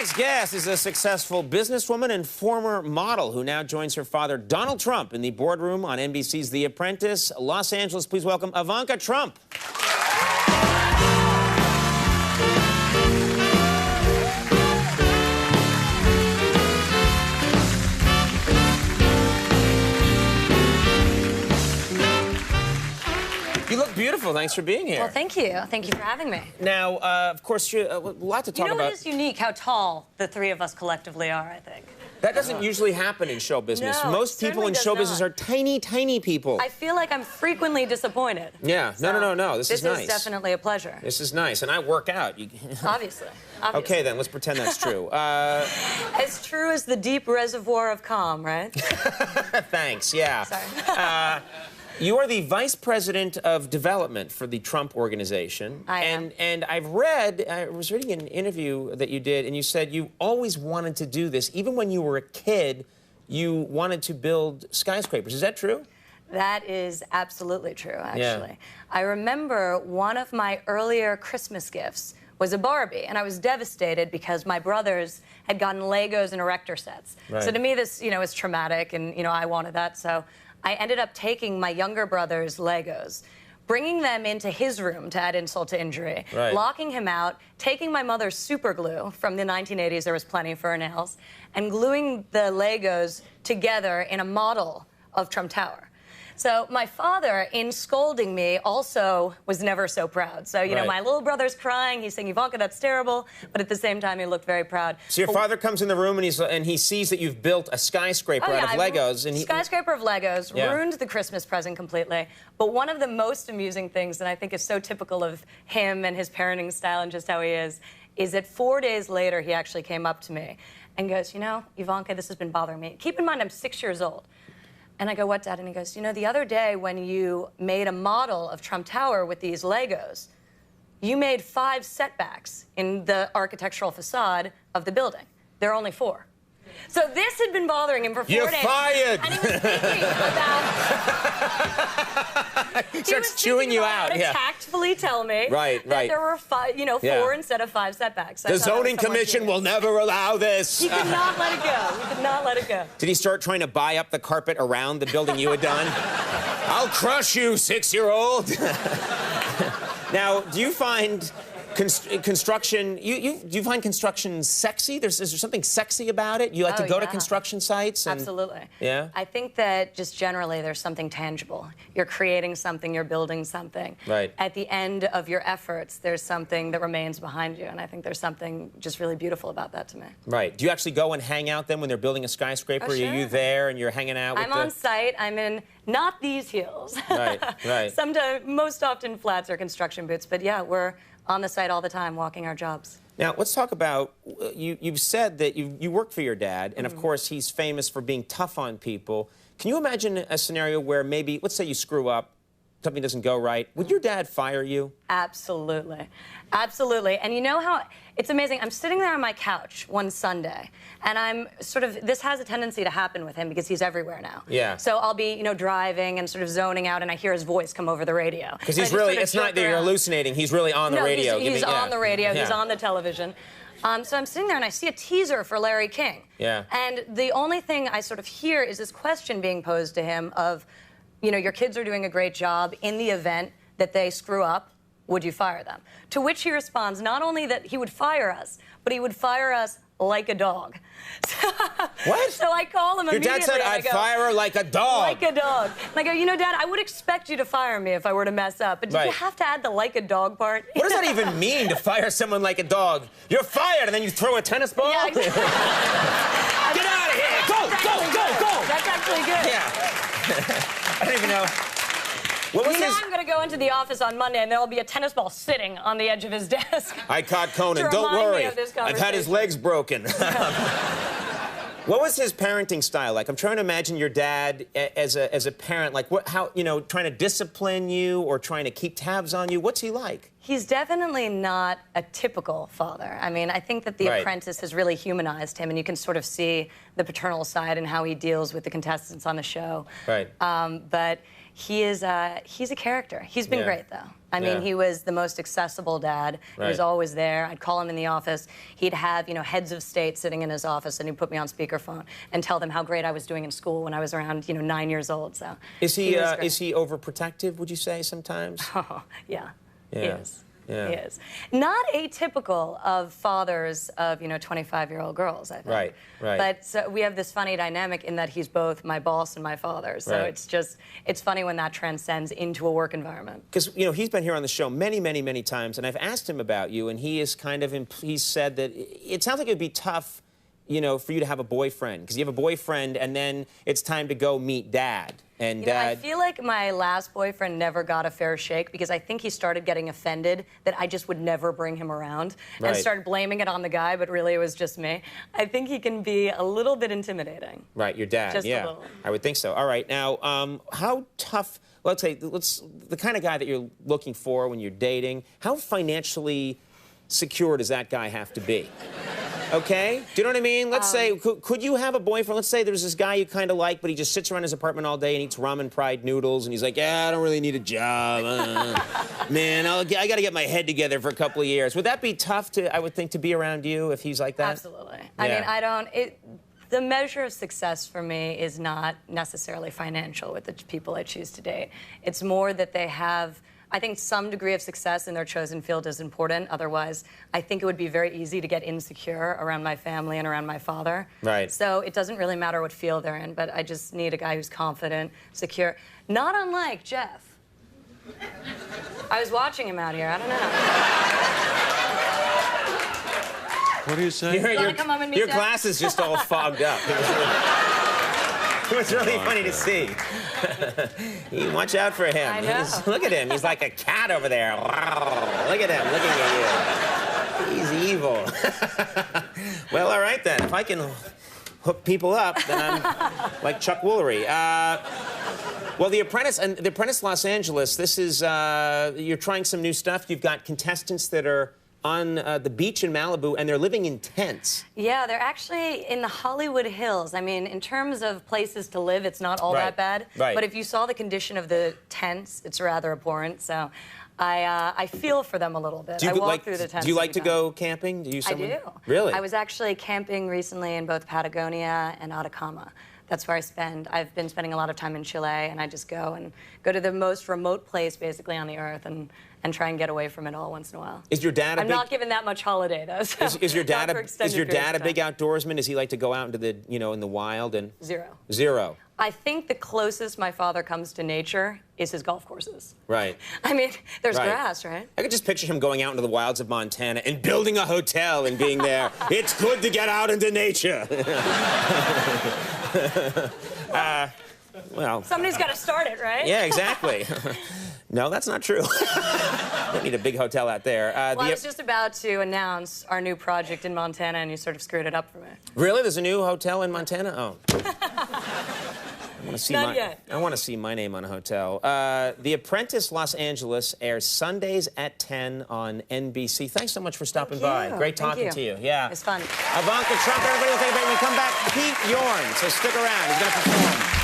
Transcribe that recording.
next guest is a successful businesswoman and former model who now joins her father, Donald Trump, in the boardroom on NBC's The Apprentice. Los Angeles, please welcome Ivanka Trump. You look beautiful. Thanks for being here. Well, thank you. Thank you for having me. Now, of course, a lot to talk about. You know, it is unique how tall the three of us collectively are, I think. That doesn't usually happen in show business. No, most people in show business are tiny, tiny people. I feel like I'm frequently disappointed. Yeah. So No. This is nice. This is definitely a pleasure. This is nice. And I work out. Obviously. Okay, then. Let's pretend that's true. As true as the deep reservoir of calm, right? Thanks. Yeah. Sorry. You are the Vice President of Development for the Trump Organization. I am. And I was reading an interview that you did, and you said you always wanted to do this. Even when you were a kid, you wanted to build skyscrapers. Is that true? That is absolutely true, actually. Yeah. I remember one of my earlier Christmas gifts was a Barbie, and I was devastated because my brothers had gotten Legos and erector sets. Right. So to me, this, is traumatic, and, I wanted that, so I ended up taking my younger brother's Legos, bringing them into his room to add insult to injury, right, locking him out, taking my mother's super glue from the 1980s, there was plenty for her nails, and gluing the Legos together in a model of Trump Tower. So my father, in scolding me, also was never so proud. So, right, my little brother's crying. He's saying, Ivanka, that's terrible. But at the same time, he looked very proud. So your father comes in the room and he sees that you've built a skyscraper out of Legos. And skyscraper of Legos, yeah, ruined the Christmas present completely. But one of the most amusing things, and I think is so typical of him and his parenting style and just how he is that 4 days later, he actually came up to me and goes, Ivanka, this has been bothering me. Keep in mind, I'm 6 years old. And I go, what, Dad? And he goes, the other day when you made a model of Trump Tower with these Legos, you made 5 setbacks in the architectural facade of the building. There are only 4. So this had been bothering him for 4 days. You're fired! And he was thinking about... He starts chewing you out. To tactfully tell me that there were 4 instead of 5 setbacks. The zoning commission will never allow this. He could not let it go. He could not let it go. Did he start trying to buy up the carpet around the building you had done? I'll crush you, 6-year-old. Now, do you find construction, do you find construction sexy? Is there something sexy about it? You like to go to construction sites? Absolutely. Yeah? I think that just generally there's something tangible. You're creating something, you're building something. Right. At the end of your efforts, there's something that remains behind you, and I think there's something just really beautiful about that to me. Right. Do you actually go and hang out then when they're building a skyscraper? Oh, sure. Are you there and you're hanging out with I'm on site. I'm in not these heels. Right. Sometimes, most often flats or construction boots, but yeah, we're on the site all the time, walking our jobs. Now, let's talk about, you've said that you work for your dad, and of course, he's famous for being tough on people. Can you imagine a scenario where maybe, let's say you screw up, something doesn't go right, would your dad fire you? Absolutely. Absolutely. And you know how, it's amazing, I'm sitting there on my couch one Sunday, and I'm this has a tendency to happen with him because he's everywhere now. Yeah. So I'll be, driving and zoning out, and I hear his voice come over the radio. Because he's really, it's not that you're hallucinating, he's really on the radio. He's on the radio, he's on the television. So I'm sitting there and I see a teaser for Larry King. Yeah. And the only thing I hear is this question being posed to him of, your kids are doing a great job. In the event that they screw up, would you fire them? To which he responds, not only that he would fire us, but he would fire us like a dog. What? So I call him immediately. Your dad said I'd fire her like a dog. Like a dog. And I go, Dad, I would expect you to fire me if I were to mess up, but did you have to add the like a dog part? What does that even mean, to fire someone like a dog? You're fired, and then you throw a tennis ball? Yeah, exactly. Get out of here! Go! That's actually good. Yeah. I don't even know. I'm going to go into the office on Monday, and there will be a tennis ball sitting on the edge of his desk. I caught Conan. Don't worry. I've had his legs broken. What was his parenting style like? I'm trying to imagine your dad as a parent. Like, how trying to discipline you or trying to keep tabs on you. What's he like? He's definitely not a typical father. I mean, I think that The Right. Apprentice has really humanized him, and you can sort of see the paternal side and how he deals with the contestants on the show. Right. But he's a character. He's been Yeah. great, though. I mean, Yeah. he was the most accessible dad. He was Right. always there. I'd call him in the office. He'd have, heads of state sitting in his office, and he'd put me on speakerphone and tell them how great I was doing in school when I was around, 9 years old. So Is he was great. is he overprotective, would you say, sometimes? Oh, yeah. He Yeah. is. Yeah. He is. Not atypical of fathers of, 25-year-old girls, I think. Right, right. But so we have this funny dynamic in that he's both my boss and my father. So Right. it's funny when that transcends into a work environment. Because, he's been here on the show many, many, many times, and I've asked him about you, and he is he's said that it sounds like it would be tough, for you to have a boyfriend, because you have a boyfriend, and then it's time to go meet Dad. And I feel like my last boyfriend never got a fair shake because I think he started getting offended that I just would never bring him around and Right. started blaming it on the guy, but really it was just me. I think he can be a little bit intimidating. Right, your dad, Just a yeah. little. I would think so. All right, now, how tough, the kind of guy that you're looking for when you're dating, how financially secure does that guy have to be? Okay? Do you know what I mean? Let's say, could you have a boyfriend? Let's say there's this guy you kind of like, but he just sits around his apartment all day and eats ramen fried noodles, and he's like, yeah, I don't really need a job. Man, I got to get my head together for a couple of years. Would that be tough I would think, to be around you if he's like that? Absolutely. I mean, the measure of success for me is not necessarily financial with the people I choose to date. It's more that they have, I think some degree of success in their chosen field is important. Otherwise, I think it would be very easy to get insecure around my family and around my father. Right. So it doesn't really matter what field they're in, but I just need a guy who's confident, secure. Not unlike Jeff. I was watching him out here. I don't know. What do you say? wanna come home and meet Your Dad? glasses just all fogged up. It was really funny to see. You watch out for him. I know. Look at him. He's like a cat over there. Look at him looking at you. He's evil. Well, all right then. If I can hook people up, then I'm like Chuck Woolery. Well, The Apprentice Los Angeles, this is, you're trying some new stuff. You've got contestants that are on the beach in Malibu, and they're living in tents. Yeah, they're actually in the Hollywood Hills. I mean, in terms of places to live, it's not all Right, that bad. right. But if you saw the condition of the tents, it's rather abhorrent. So I feel for them a little bit. I walk through the tents. Do you like to every time. go camping? Do you? I do. Really? I was actually camping recently in both Patagonia and Atacama. That's where I've been spending a lot of time in Chile, and I just go to the most remote place basically on the earth and try and get away from it all once in a while. Is your dad I'm not given that much holiday though. So Is your dad not for extended periods a of big time. outdoorsman? Does he like to go out into the in the wild and Zero. Zero? I think the closest my father comes to nature is his golf courses. Right. I mean, there's Right. grass, right? I could just picture him going out into the wilds of Montana and building a hotel and being there. It's good to get out into nature. Well, Somebody's got to start it, right? yeah, exactly. No, that's not true. Don't need a big hotel out there. Well, I was just about to announce our new project in Montana, and you sort of screwed it up for me. Really? There's a new hotel in Montana? Oh. I want to see Not yet. I want to see my name on a hotel. The Apprentice Los Angeles airs Sundays at 10 on NBC. Thanks so much for stopping by. you. Great Thank talking you. to you. Yeah. It's fun. Ivanka Trump, everybody will take a break. When we come back, Pete Yorn. So stick around. He's going to perform.